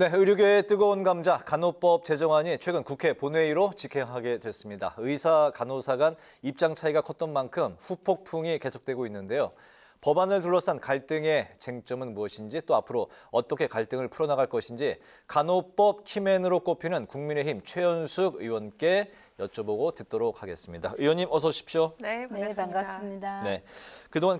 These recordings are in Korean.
네, 의료계의 뜨거운 감자 간호법 제정안이 최근 국회 본회의로 직행하게 됐습니다. 의사, 간호사 간 입장 차이가 컸던 만큼 후폭풍이 계속되고 있는데요. 법안을 둘러싼 갈등의 쟁점은 무엇인지 또 앞으로 어떻게 갈등을 풀어나갈 것인지 간호법 키맨으로 꼽히는 국민의힘 최연숙 의원께 여쭤보고 듣도록 하겠습니다. 의원님 어서 오십시오. 네, 반갑습니다. 네, 반갑습니다. 네, 그동안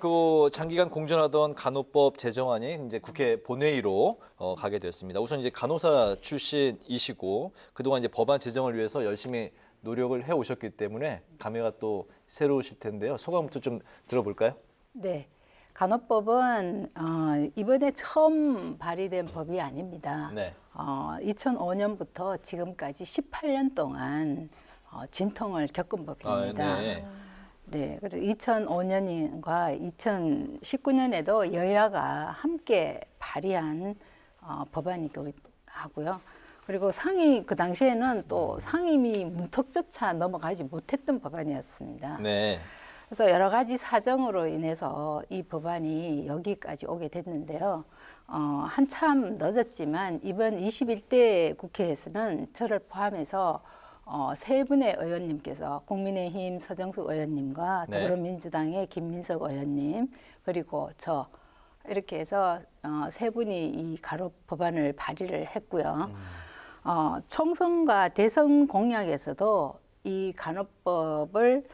장기간 공전하던 간호법 제정안이 이제 국회 본회의로 가게 됐습니다. 우선 이제 간호사 출신이시고 그동안 이제 법안 제정을 위해서 열심히 노력을 해 오셨기 때문에 감회가 또 새로우실 텐데요. 소감부터 좀 들어볼까요? 네, 간호법은 이번에 처음 발의된 법이 아닙니다. 네. 2005년부터 지금까지 18년 동안 진통을 겪은 법입니다. 네. 네, 그래서 2005년과 2019년에도 여야가 함께 발의한 법안이기도 하고요. 그리고 그 당시에는 또 상임위 문턱조차 넘어가지 못했던 법안이었습니다. 네. 그래서 여러 가지 사정으로 인해서 이 법안이 여기까지 오게 됐는데요. 한참 늦었지만 이번 21대 국회에서는 저를 포함해서 세 분의 의원님께서 국민의힘 서정숙 의원님과 네. 더불어민주당의 김민석 의원님 그리고 저 이렇게 해서 세 분이 이 간호 법안을 발의를 했고요. 총선과 대선 공약에서도 이 간호법을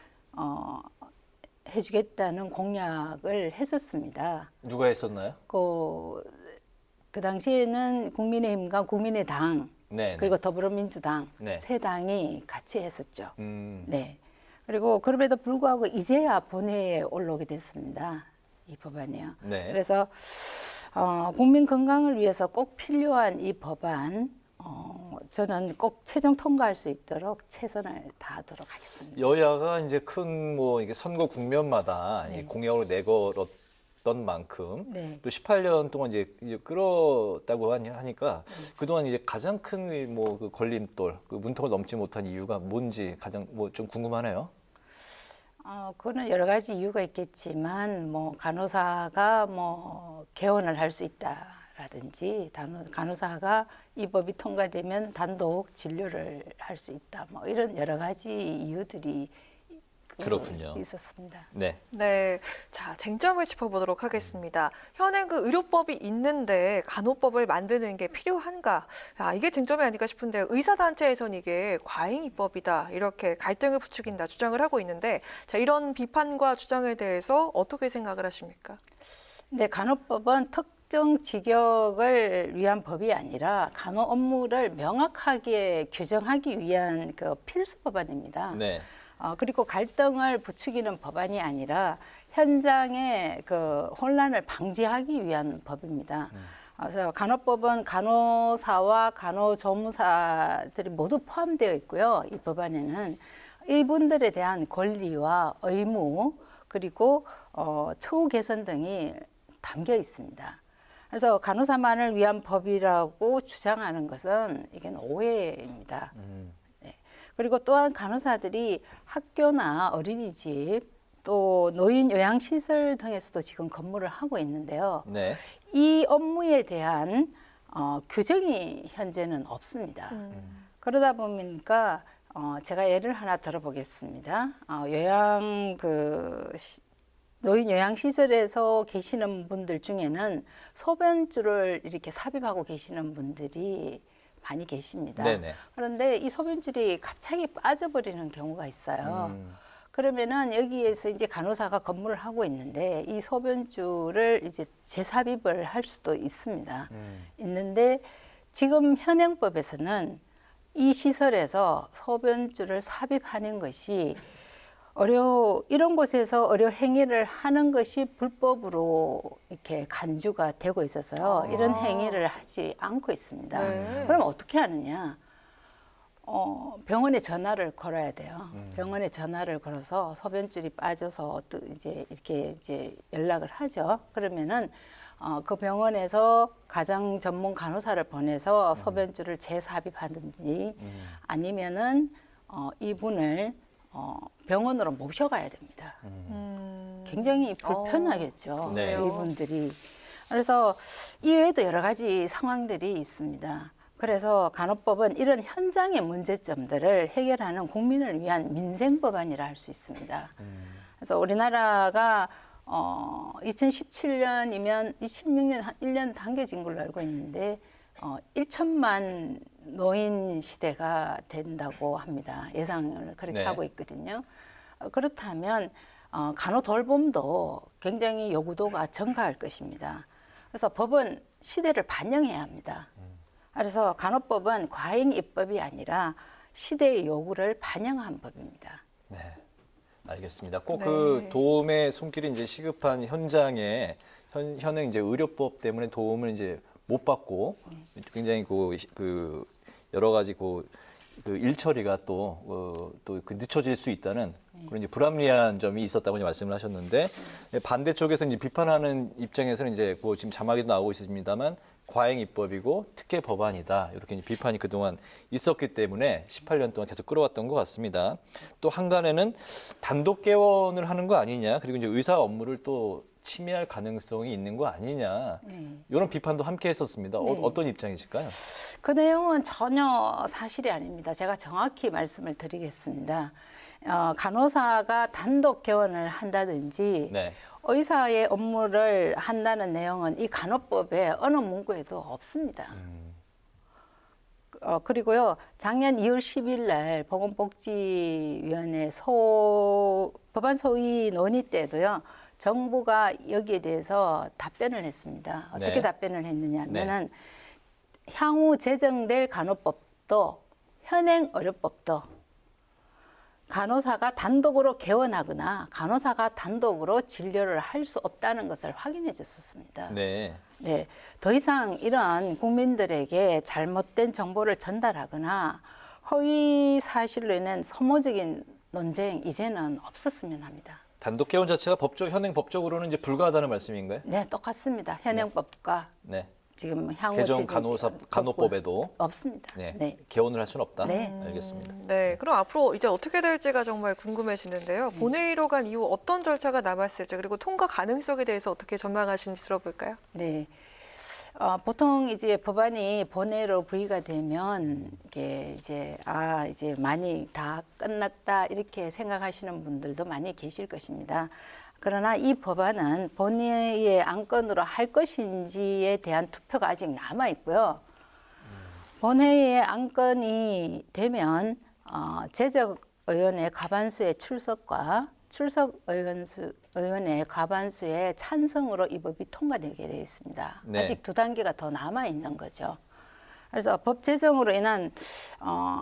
해주겠다는 공약을 했었습니다. 누가 했었나요? 그 당시에는 국민의힘과 국민의당 네. 그리고 더불어민주당 네. 세 당이 같이 했었죠. 네. 네. 그리고 그럼에도 불구하고 이제야 본회의에 올라오게 됐습니다. 이 법안이요. 네. 그래서 국민 건강을 위해서 꼭 필요한 이 법안 저는 꼭 최종 통과할 수 있도록 최선을 다하도록 하겠습니다. 여야가 이제 큰 이게 선거 국면마다 네. 이 공약으로 내걸었던 만큼 네. 또 18년 동안 이제 끌었다고 하니까 그동안 이제 가장 큰 그 걸림돌, 그 문턱을 넘지 못한 이유가 뭔지 가장 좀 궁금하네요. 그거는 여러 가지 이유가 있겠지만 간호사가 개원을 할 수 있다라든지 간호사가 이 법이 통과되면 단독 진료를 할 수 있다. 이런 여러 가지 이유들이 그렇군요. 있었습니다. 네. 네, 자 쟁점을 짚어보도록 하겠습니다. 현행 그 의료법이 있는데 간호법을 만드는 게 필요한가? 이게 쟁점이 아닐까 싶은데 의사단체에서는 이게 과잉 입법이다 이렇게 갈등을 부추긴다 주장을 하고 있는데 자 이런 비판과 주장에 대해서 어떻게 생각을 하십니까? 네, 간호법은 특정 직역을 위한 법이 아니라 간호 업무를 명확하게 규정하기 위한 그 필수 법안입니다. 네. 그리고 갈등을 부추기는 법안이 아니라 현장의 그 혼란을 방지하기 위한 법입니다. 그래서 간호법은 간호사와 간호조무사들이 모두 포함되어 있고요. 이 법안에는 이분들에 대한 권리와 의무 그리고 처우 개선 등이 담겨 있습니다. 그래서 간호사만을 위한 법이라고 주장하는 것은 이게 오해입니다. 그리고 또한 간호사들이 학교나 어린이집 또 노인 요양시설 등에서도 지금 근무를 하고 있는데요. 네. 이 업무에 대한 규정이 현재는 없습니다. 그러다 보니까 제가 예를 하나 들어보겠습니다. 노인 요양시설에서 계시는 분들 중에는 소변줄을 이렇게 삽입하고 계시는 분들이 많이 계십니다. 네네. 그런데 이 소변줄이 갑자기 빠져버리는 경우가 있어요. 그러면은 여기에서 이제 간호사가 근무를 하고 있는데 이 소변줄을 이제 재삽입을 할 수도 있습니다. 있는데 지금 현행법에서는 이 시설에서 소변줄을 삽입하는 것이 이런 곳에서 의료 행위를 하는 것이 불법으로 이렇게 간주가 되고 있어서요. 이런 행위를 하지 않고 있습니다. 네. 그럼 어떻게 하느냐? 병원에 전화를 걸어야 돼요. 병원에 전화를 걸어서 소변줄이 빠져서 이렇게 연락을 하죠. 그러면은 그 병원에서 가장 전문 간호사를 보내서 소변줄을 재삽입하든지 아니면은 이분을 병원으로 모셔가야 됩니다. 굉장히 불편하겠죠. 네. 이분들이. 그래서 이외에도 여러 가지 상황들이 있습니다. 그래서 간호법은 이런 현장의 문제점들을 해결하는 국민을 위한 민생 법안이라 할 수 있습니다. 그래서 우리나라가 2017년이면 26년, 1년 당겨진 걸로 알고 있는데 1천만 노인 시대가 된다고 합니다. 예상을 그렇게 네. 하고 있거든요. 그렇다면 간호돌봄도 굉장히 요구도가 증가할 것입니다. 그래서 법은 시대를 반영해야 합니다. 그래서 간호법은 과잉 입법이 아니라 시대의 요구를 반영한 법입니다. 네, 알겠습니다. 꼭 네. 그 도움의 손길이 이제 시급한 현장에 현행 이제 의료법 때문에 도움을 이제 못 받고 굉장히 그 여러 가지 그 일처리가 또 늦춰질 수 있다는 그런 이제 불합리한 점이 있었다고 이제 말씀을 하셨는데 반대쪽에서 이제 비판하는 입장에서는 이제 뭐 지금 자막에도 나오고 있습니다만 과잉 입법이고 특혜 법안이다 이렇게 이제 비판이 그동안 있었기 때문에 18년 동안 계속 끌어왔던 것 같습니다. 또 한간에는 단독 개원을 하는 거 아니냐 그리고 이제 의사 업무를 또 침해할 가능성이 있는 거 아니냐 이런 비판도 함께 했었습니다. 네. 어떤 입장이실까요? 그 내용은 전혀 사실이 아닙니다. 제가 정확히 말씀을 드리겠습니다. 간호사가 단독 개원을 한다든지 네. 의사의 업무를 한다는 내용은 이 간호법에 어느 문구에도 없습니다. 그리고요, 작년 2월 10일 날 보건복지위원회 법안 소위 논의 때도요, 정부가 여기에 대해서 답변을 했습니다. 어떻게 네. 답변을 했느냐면은 향후 제정될 간호법도 현행 의료법도 간호사가 단독으로 개원하거나 간호사가 단독으로 진료를 할 수 없다는 것을 확인해 줬었습니다. 네. 네, 더 이상 이러한 국민들에게 잘못된 정보를 전달하거나 허위 사실로 인한 소모적인 논쟁 이제는 없었으면 합니다. 단독 개원 자체가 현행 법적으로는 이제 불가하다는 말씀인가요? 네, 똑같습니다. 현행법과 네. 지금 향후 개정 제정 간호법에도 없습니다. 네. 네. 개원을 할 수는 없다. 네. 알겠습니다. 네, 그럼 앞으로 이제 어떻게 될지가 정말 궁금해지는데요. 본회의로 간 이후 어떤 절차가 남았을지 그리고 통과 가능성에 대해서 어떻게 전망하시는지 들어볼까요? 네. 보통 이제 법안이 본회의로 부의가 되면 이게 이제 이제 많이 다 끝났다 이렇게 생각하시는 분들도 많이 계실 것입니다. 그러나 이 법안은 본회의의 안건으로 할 것인지에 대한 투표가 아직 남아 있고요. 본회의의 안건이 되면 제적의원의 과반수의 출석과 출석의원의 과반수의 찬성으로 이 법이 통과되게 되어 있습니다. 네. 아직 두 단계가 더 남아 있는 거죠. 그래서 법 제정으로 인한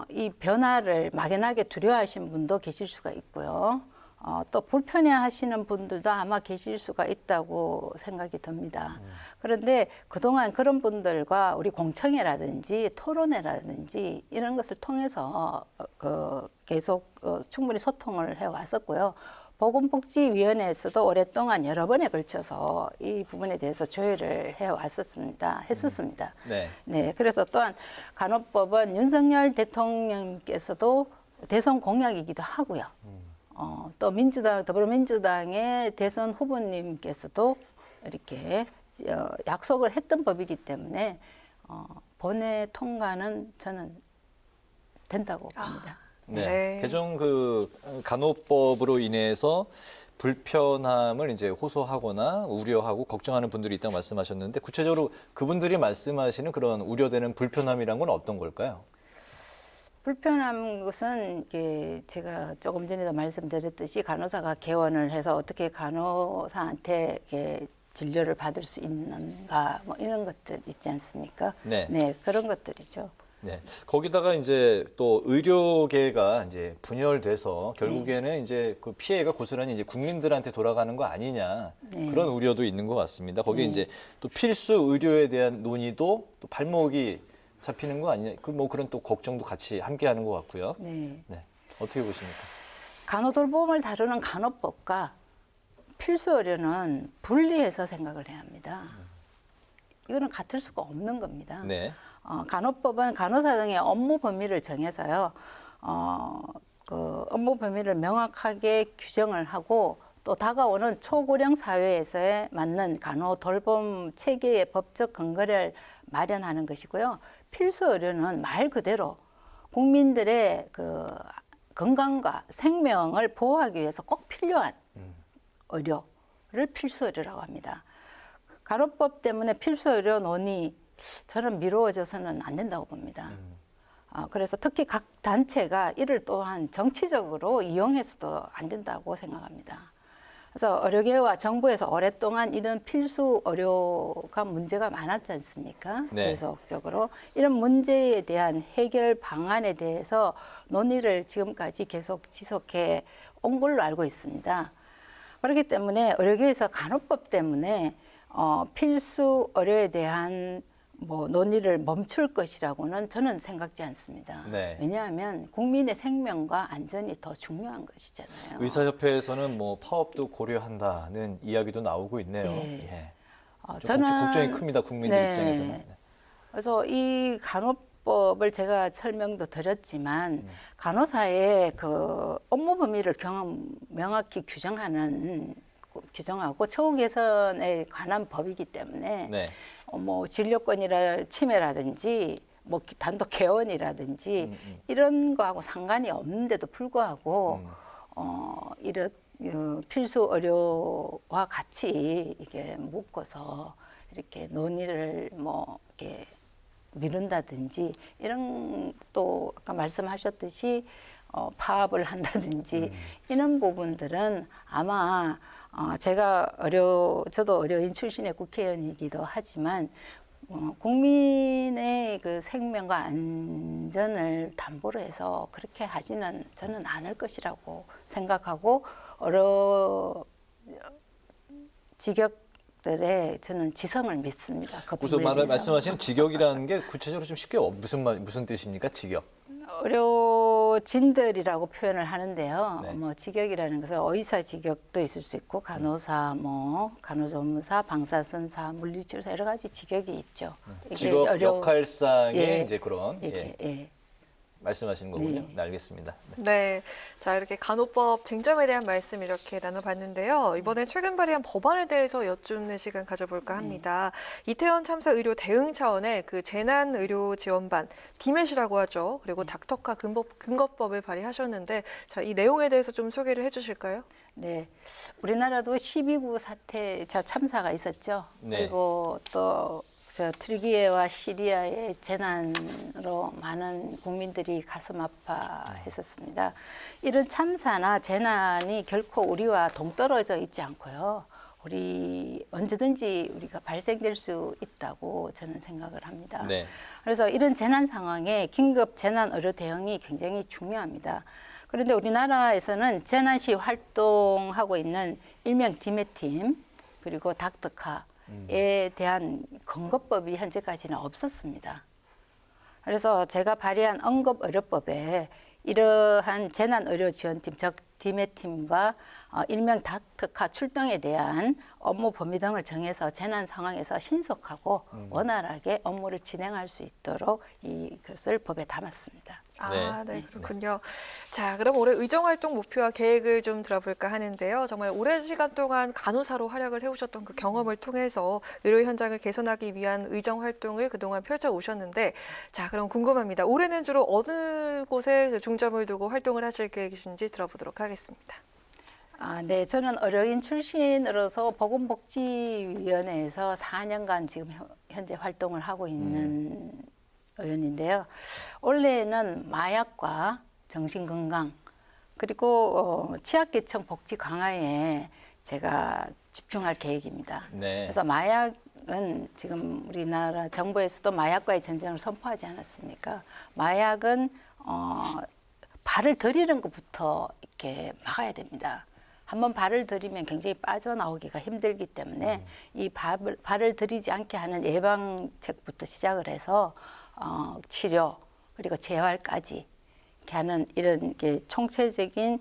이 변화를 막연하게 두려워하시는 분도 계실 수가 있고요. 또 불편해하시는 분들도 아마 계실 수가 있다고 생각이 듭니다. 그런데 그동안 그런 분들과 우리 공청회라든지 토론회라든지 이런 것을 통해서 계속 충분히 소통을 해왔었고요. 보건복지위원회에서도 오랫동안 여러 번에 걸쳐서 이 부분에 대해서 조율을 했었습니다. 네. 네, 그래서 또한 간호법은 윤석열 대통령께서도 대선 공약이기도 하고요. 또 더불어민주당의 대선 후보님께서도 이렇게 약속을 했던 법이기 때문에 본회 통과는 저는 된다고 봅니다. 네. 네. 개정 간호법으로 인해서 불편함을 이제 호소하거나 우려하고 걱정하는 분들이 있다고 말씀하셨는데 구체적으로 그분들이 말씀하시는 그런 우려되는 불편함이란 건 어떤 걸까요? 불편한 것은 이게 제가 조금 전에도 말씀드렸듯이 간호사가 개원을 해서 어떻게 간호사한테 이렇게 진료를 받을 수 있는가 뭐 이런 것들 있지 않습니까? 네. 네, 그런 것들이죠. 네. 거기다가 이제 또 의료계가 이제 분열돼서 결국에는 이제 그 피해가 고스란히 이제 국민들한테 돌아가는 거 아니냐 네. 그런 우려도 있는 것 같습니다. 거기에 이제 또 필수 의료에 대한 논의도 또 발목이 잡히는 거 아니냐 그런 또 걱정도 같이 함께하는 것 같고요. 네. 네. 어떻게 보십니까? 간호돌봄을 다루는 간호법과 필수 의료는 분리해서 생각을 해야 합니다. 이거는 같을 수가 없는 겁니다. 네. 간호법은 간호사 등의 업무 범위를 정해서요. 그 업무 범위를 명확하게 규정을 하고 또 다가오는 초고령 사회에서에 맞는 간호 돌봄 체계의 법적 근거를 마련하는 것이고요. 필수 의료는 말 그대로 국민들의 그 건강과 생명을 보호하기 위해서 꼭 필요한 의료를 필수 의료라고 합니다. 간호법 때문에 필수 의료 논의 저는 미루어져서는 안 된다고 봅니다. 그래서 특히 각 단체가 이를 또한 정치적으로 이용해서도 안 된다고 생각합니다. 그래서 의료계와 정부에서 오랫동안 이런 필수 의료가 문제가 많았지 않습니까? 네. 계속적으로 이런 문제에 대한 해결 방안에 대해서 논의를 지금까지 계속 지속해 온 걸로 알고 있습니다. 그렇기 때문에 의료계에서 간호법 때문에 필수 의료에 대한 논의를 멈출 것이라고는 저는 생각지 않습니다. 네. 왜냐하면 국민의 생명과 안전이 더 중요한 것이잖아요. 의사협회에서는 뭐 파업도 고려한다는 이야기도 나오고 있네요. 네. 예. 저는 걱정이 큽니다. 국민들 네. 입장에서는. 네. 그래서 이 간호법을 제가 설명도 드렸지만 간호사의 그 업무 범위를 명확히 규정하고 처우 개선에 관한 법이기 때문에 네. 진료권이라 침해라든지 단독 개원이라든지 이런 거하고 상관이 없는데도 불구하고 이런 필수 의료와 같이 이게 묶어서 이렇게 논의를 이렇게 미룬다든지 이런 또 아까 말씀하셨듯이 파업을 한다든지 이런 부분들은 아마 저도 의료인 출신의 국회의원이기도 하지만 국민의 그 생명과 안전을 담보로 해서 그렇게 하지는 저는 않을 것이라고 생각하고 직역들의 저는 지성을 믿습니다. 그 우선 부분에 대해서. 말씀하시는 직역이라는 게 구체적으로 좀 쉽게 무슨 뜻입니까? 직역. 의료진들이라고 표현을 하는데요. 네. 직역이라는 것은 의사 직역도 있을 수 있고 간호사, 간호조무사, 방사선사, 물리치료사 여러 가지 직역이 있죠. 이게 직업 역할상의 예. 이제 그런 예. 말씀하시는 거군요. 네. 네, 알겠습니다. 네. 네. 자, 이렇게 간호법 쟁점에 대한 말씀 이렇게 나눠봤는데요. 이번에 최근 발의한 법안에 대해서 여쭙는 시간 가져볼까 합니다. 이태원 참사 의료 대응 차원의 그 재난의료지원반, 디멧이라고 하죠. 그리고 닥터카 근거법을 발의하셨는데, 자, 이 내용에 대해서 좀 소개를 해주실까요? 네. 우리나라도 12구 사태 참사가 있었죠. 네. 그리고 또 트르키예와 시리아의 재난으로 많은 국민들이 가슴 아파했었습니다. 이런 참사나 재난이 결코 우리와 동떨어져 있지 않고요. 언제든지 우리가 발생될 수 있다고 저는 생각을 합니다. 네. 그래서 이런 재난 상황에 긴급 재난 의료 대응이 굉장히 중요합니다. 그런데 우리나라에서는 재난 시 활동하고 있는 일명 디메팀 그리고 닥터카에 대한 근거법이 현재까지는 없었습니다. 그래서 제가 발의한 응급의료법에 이러한 재난의료지원팀, 즉 디메팀과 일명 닥터카 출동에 대한 업무 범위 등을 정해서 재난 상황에서 신속하고 원활하게 업무를 진행할 수 있도록 이것을 법에 담았습니다. 네, 그렇군요. 자, 그럼 올해 의정활동 목표와 계획을 좀 들어볼까 하는데요. 정말 오랜 시간 동안 간호사로 활약을 해오셨던 그 경험을 통해서 의료 현장을 개선하기 위한 의정활동을 그동안 펼쳐오셨는데, 자, 그럼 궁금합니다. 올해는 주로 어느 곳에 중점을 두고 활동을 하실 계획이신지 들어보도록 하겠습니다. 네, 저는 의료인 출신으로서 보건복지위원회에서 4년간 지금 현재 활동을 하고 있는 의원인데요. 올해는 마약과 정신건강 그리고 취약계층 복지 강화에 제가 집중할 계획입니다. 네. 그래서 마약은 지금 우리나라 정부에서도 마약과의 전쟁을 선포하지 않았습니까? 마약은 발을 들이는 것부터 이렇게 막아야 됩니다. 한번 발을 들이면 굉장히 빠져나오기가 힘들기 때문에 이 발을 들이지 않게 하는 예방책부터 시작을 해서 치료 그리고 재활까지 이렇게 하는 이런 총체적인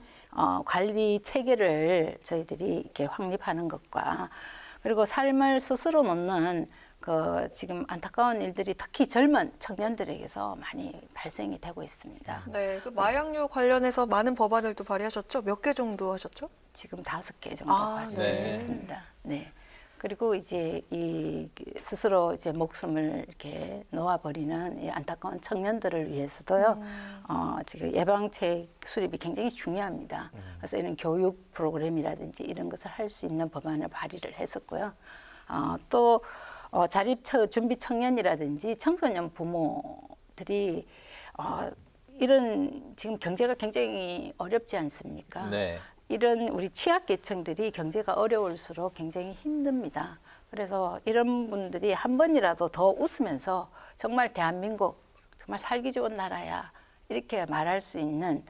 관리 체계를 저희들이 이렇게 확립하는 것과 그리고 삶을 스스로 놓는 지금 안타까운 일들이 특히 젊은 청년들에게서 많이 발생이 되고 있습니다. 네, 그 마약류 관련해서 많은 법안을 또 발의하셨죠? 몇 개 정도 하셨죠? 지금 5개 정도 아, 발표를 네. 했습니다. 네. 그리고 이제 이 스스로 이제 목숨을 이렇게 놓아버리는 이 안타까운 청년들을 위해서도요. 지금 예방책 수립이 굉장히 중요합니다. 그래서 이런 교육 프로그램이라든지 이런 것을 할 수 있는 법안을 발의를 했었고요. 또 자립 준비 청년이라든지 청소년 부모들이 이런 지금 경제가 굉장히 어렵지 않습니까? 네. 이런 우리 취약계층들이 경제가 어려울수록 굉장히 힘듭니다. 그래서 이런 분들이 한 번이라도 더 웃으면서 정말 대한민국 정말 살기 좋은 나라야 이렇게 말할 수 있는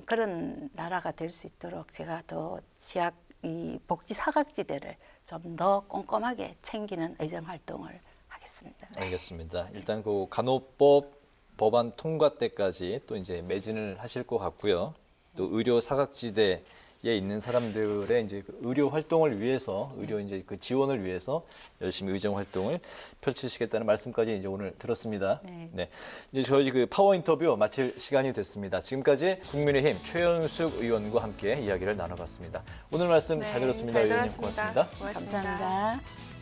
그런 나라가 될 수 있도록 제가 더 취약 이 복지 사각지대를 좀 더 꼼꼼하게 챙기는 의정 활동을 하겠습니다. 알겠습니다. 일단 그 간호법 법안 통과 때까지 또 이제 매진을 하실 것 같고요. 또 의료 사각지대에 있는 사람들의 이제 그 의료 활동을 위해서, 의료 이제 그 지원을 위해서 열심히 의정 활동을 펼치시겠다는 말씀까지 이제 오늘 들었습니다. 네. 이제 저희 그 파워 인터뷰 마칠 시간이 됐습니다. 지금까지 국민의힘 최연숙 의원과 함께 이야기를 나눠봤습니다. 오늘 말씀 네, 잘 들었습니다. 잘 의원님 들었습니다. 고맙습니다. 고맙습니다. 감사합니다.